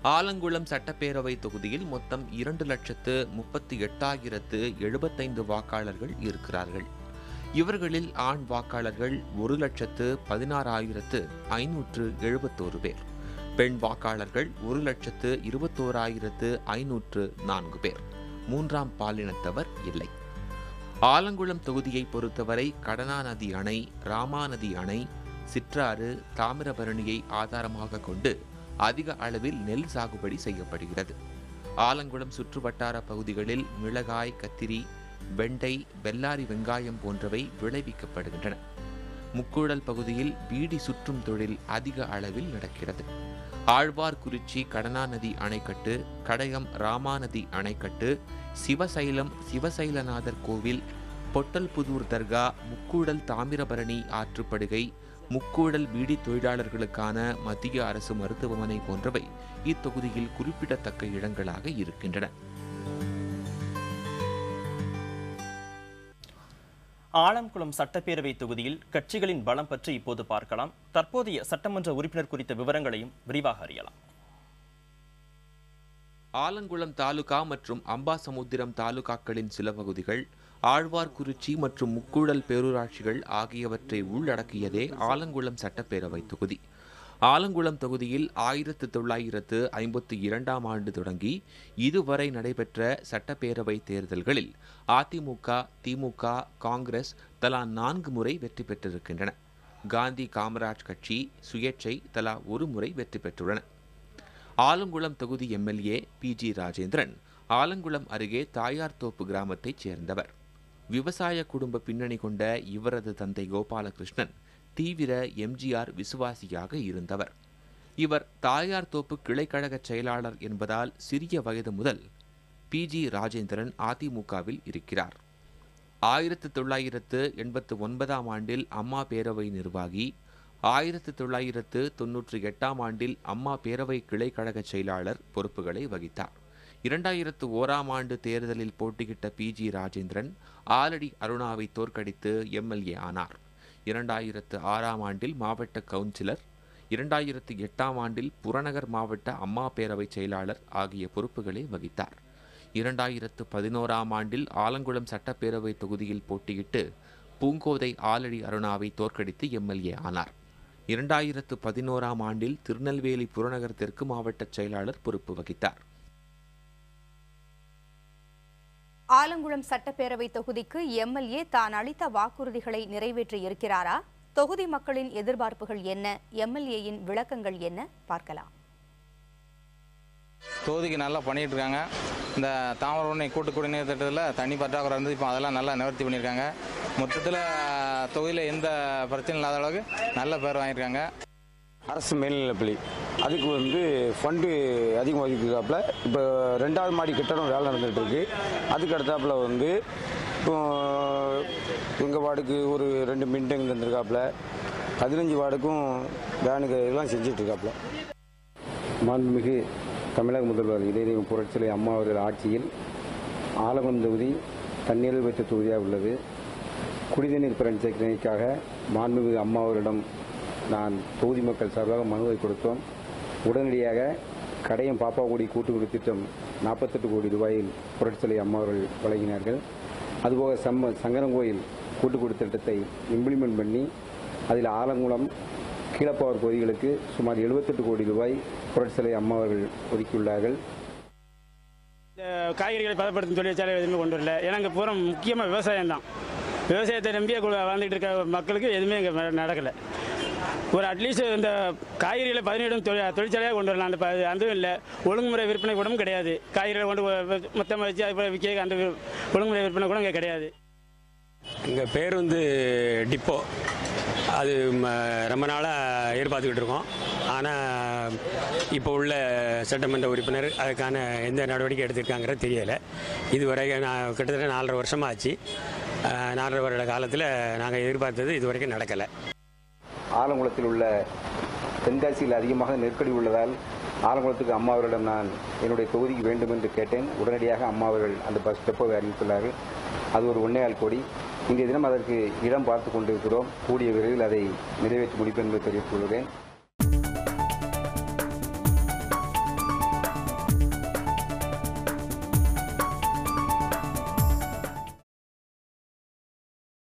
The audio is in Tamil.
ஆலங்குளம் சட்டப்பேரவை தொகுதியில் மொத்தம் 2,38,075 வாக்காளர்கள் இருக்கிறார்கள். இவர்களில் ஆண் வாக்காளர்கள் 1,16,571 பேர், பெண் வாக்காளர்கள் 1,21,504 பேர், மூன்றாம் பாலினத்தவர் இல்லை. ஆலங்குளம் தொகுதியை பொறுத்தவரை கடனாநதி அணை, ராமாநதி அணை, சிற்றாறு, தாமிரபரணியை ஆதாரமாக கொண்டு அதிக அளவில் நெல் சாகுபடி செய்யப்படுகிறது. ஆலங்குளம் சுற்றுவட்டார பகுதிகளில் மிளகாய், கத்திரி, வெண்டை, பெல்லாரி வெங்காயம் போன்றவை விளைவிக்கப்படுகின்றன. முக்கூடல் பகுதியில் பீடி சுற்றும் தொழில் அதிக அளவில் நடக்கிறது. ஆழ்வார்குறிச்சி கடனாநதி அணைக்கட்டு, கடையம் ராமாநதி அணைக்கட்டு, சிவசைலம் சிவசைலநாதர் கோவில், பொட்டல்புதூர் தர்கா, முக்கூடல் தாமிரபரணி ஆற்றுப்படுகை, முக்கூடல் பீடி தொழிலாளர்களுக்கான மத்திய அரசு மருத்துவமனை போன்றவை இத்தொகுதியில் குறிப்பிடத்தக்க இடங்களாக இருக்கின்றன. ஆலங்குளம் சட்டப்பேரவை தொகுதியில் கட்சிகளின் பலம் பற்றி இப்போது பார்க்கலாம். தற்போதைய சட்டமன்ற உறுப்பினர் குறித்த விவரங்களையும் விரிவாக அறியலாம். ஆலங்குளம் தாலுகா மற்றும் அம்பாசமுத்திரம் தாலுகாக்களின் சில பகுதிகள், ஆழ்வார்குறிச்சி மற்றும் முக்கூடல் பேரூராட்சிகள் ஆகியவற்றை உள்ளடக்கியதே ஆலங்குளம் சட்டப்பேரவை தொகுதி. ஆலங்குளம் தொகுதியில் 1952ஆம் ஆண்டு தொடங்கி இதுவரை நடைபெற்ற சட்டப்பேரவை தேர்தல்களில் அதிமுக, திமுக, காங்கிரஸ் தலா 4 முறை வெற்றி பெற்றிருக்கின்றன. காந்தி காமராஜ் கட்சி, சுயேட்சை தலா 1 முறை வெற்றி பெற்றுள்ளன. ஆலங்குளம் தொகுதி எம்எல்ஏ PG ராஜேந்திரன் ஆலங்குளம் அருகே தாயார்தோப்பு கிராமத்தைச் சேர்ந்தவர். விவசாய குடும்ப பின்னணி கொண்ட இவரது தந்தை கோபாலகிருஷ்ணன் தீவிர எம்ஜிஆர் விசுவாசியாக இருந்தவர். இவர் தாயார்தோப்பு கிளைக்கழக செயலாளர் என்பதால் சிறிய வயது முதல் PG ராஜேந்திரன் அதிமுகவில் இருக்கிறார். 1989ஆம் ஆண்டில் அம்மா பேரவை நிர்வாகி, 1998ஆம் ஆண்டில் அம்மா பேரவை கிளைக்கழக செயலாளர் பொறுப்புகளை வகித்தார். 2001ஆம் ஆண்டு தேர்தலில் போட்டியிட்ட PG ராஜேந்திரன் ஆலடி அருணாவை தோற்கடித்து எம்எல்ஏ ஆனார். 2006ஆம் ஆண்டில் மாவட்ட கவுன்சிலர், 2008ஆம் ஆண்டில் புறநகர் மாவட்ட அம்மா பேரவை செயலாளர் ஆகிய பொறுப்புகளை வகித்தார். 2011ஆம் ஆண்டில் ஆலங்குளம் சட்டப்பேரவை தொகுதியில் போட்டியிட்டு பூங்கோதை ஆலடி அருணாவை தோற்கடித்து எம்எல்ஏ ஆனார். 2011ஆம் ஆண்டில் திருநெல்வேலி புறநகர் தெற்கு மாவட்ட செயலாளர் பொறுப்பு வகித்தார். ஆலங்குளம் சட்டப்பேரவை தொகுதிக்கு எம்எல்ஏ தான் அளித்த வாக்குறுதிகளை நிறைவேற்றி இருக்கிறாரா? தொகுதி மக்களின் எதிர்பார்ப்புகள் என்ன? எம்எல்ஏயின் விளக்கங்கள் என்ன? பார்க்கலாம். தொகுதிக்கு நல்லா பண்ணிட்டு இருக்காங்க. இந்த தாமிரபரணி கூட்டு குடிநீர் திட்டத்தில் தண்ணி பற்றாக்குறை இருந்து இப்போ அதெல்லாம் நல்லா நிவர்த்தி பண்ணியிருக்காங்க. மொத்தத்தில் தொகுதியில் எந்த பிரச்சனையும் இல்லாத அளவுக்கு நல்ல பேர் வாங்கியிருக்காங்க. அரசு மேல்நிலைப்பள்ளி அதுக்கு ஃபண்டு அதிகம் ஒதுக்கிட்டாப்புல இப்போ 2வது மாடி கட்டடம் வேலை நடந்துகிட்டு இருக்கு. அதுக்கு அடுத்தாப்புல இப்போ எங்கள் வார்டுக்கு ஒரு 2 மின்டேங்க் தந்துருக்காப்புல, 15 வார்டுக்கும் வேனுக்கு எல்லாம் செஞ்சுட்டு இருக்காப்புல. மாண்புமிகு தமிழக முதல்வர் இதயம் புரட்சிலை அம்மா அவர்கள் ஆட்சியில் ஆலங்குளம் தொகுதி தண்ணீரில் வைத்த தொகுதியாக உள்ளது. குடிநீர் பிரச்சனைக்காக மாண்புமிகு அம்மா அவரிடம் நான் தொகுதி மக்கள் சார்பாக மனுவை கொடுத்தோம். உடனடியாக கடையம் பாப்பாக்குடி கூட்டுக்குடி திட்டம் 48 கோடி ரூபாயில் புரட்சிலை அம்மா அவர்கள் வழங்கினார்கள். அதுபோக சங்கரங்கோயில் கூட்டுக்குடி திட்டத்தை இம்ப்ளிமெண்ட் பண்ணி அதில் ஆலங்குளம், கீழப்பாவூர் பகுதிகளுக்கு சுமார் 78 கோடி ரூபாய் புரட்சிலை அம்மா அவர்கள் ஒதுக்கியுள்ளார்கள். காய்கறிகளை பதப்படுத்தும் தொழிற்சாலை எதுவுமே கொண்டு வரல. ஏன்னா இங்கே பூரா முக்கியமாக விவசாயம் தான். விவசாயத்தை நம்பியே வாழ்ந்துட்டு இருக்க மக்களுக்கு எதுவுமே இங்கே நடக்கலை. ஒரு அட்லீஸ்ட் இந்த காய்கறிகளை 17 தொழிற்சாலையாக கொண்டு வரலாம். அதுவும் இல்லை, ஒழுங்குமுறை விற்பனை கூட கிடையாது. காய்கறிகளை கொண்டு மொத்தமாக வச்சு அது விற்க அந்த ஒழுங்குமுறை விற்பனை கூட இங்கே கிடையாது. இங்கே பேர் டிப்போ, அது ரொம்ப நாளாக எதிர்பார்த்துக்கிட்டு இருக்கோம். ஆனால் இப்போ உள்ள சட்டமன்ற உறுப்பினர் அதுக்கான எந்த நடவடிக்கை எடுத்திருக்காங்கிறது தெரியலை. இதுவரை நான் கிட்டத்தட்ட 4.5 வருஷமாக ஆச்சு. 4.5 வருட காலத்தில் நாங்கள் எதிர்பார்த்தது இதுவரைக்கும் நடக்கலை. ஆலங்குளத்தில் உள்ள தென்காசியில் அதிகமாக நெருக்கடி உள்ளதால் ஆலங்குளத்துக்கு அம்மா அவர்களிடம் நான் என்னுடைய தொகுதிக்கு வேண்டும் என்று கேட்டேன். உடனடியாக அம்மா அவர்கள் அந்த பஸ் டெப்போவை அறிவித்துள்ளார்கள். அது ஒரு 1.25 கோடி. இன்றைய தினம் அதற்கு இடம் பார்த்து கொண்டிருக்கிறோம். கூடிய விரைவில் அதை நிறைவேற்றி முடிப்பேன் என்று தெரிவித்துள்ளேன்.